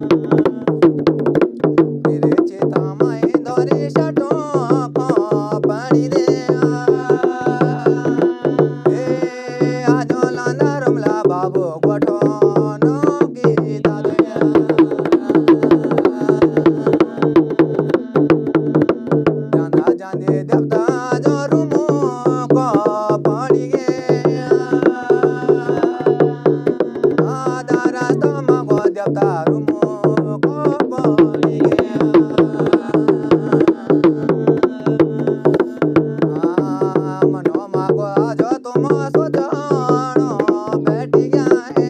तेरे चेता माए धरे सटो पानी दे आजो लाना रमला बाबू गोठो नो गीता दे जाना जाने देवता जो रूमो को पानी गे आदारा तो मगो देवता रूमो को पानी गे मनो मागो जो तुम सोचणो बैठी गया है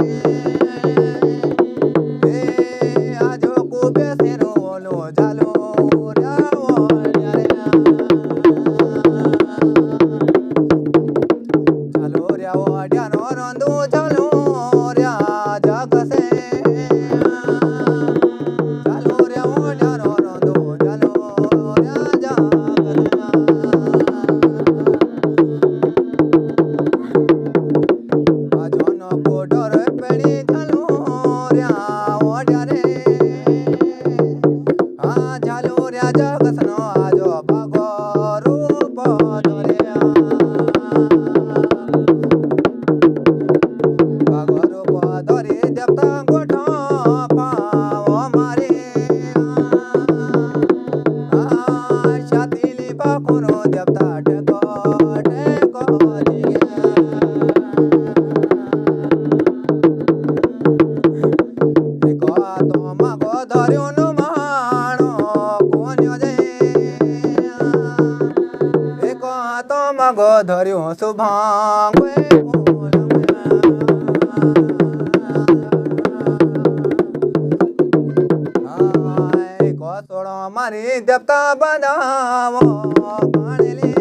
आजो को बेसेरो लो जालो रावो जालो रावो ड्यानो रंदू जालो र्या जग से जालो रावो ड्यानो रंदू जालो र्या जग आजोनो कोडर पेड़ी जालो र्या ओड्या रे आ जालो र्या जगसनो आजो भागो रूप धर्या भागो रूप धरे देवता गोठो पावो मारे छातीली पाखुनो देवता टेको टेको दिए एको तो मगो धर्यो नो माणो कोन्यो जे एको तो मगो धर्यो सुभांगे एको सोड़ो मारी देवता बनावो माणली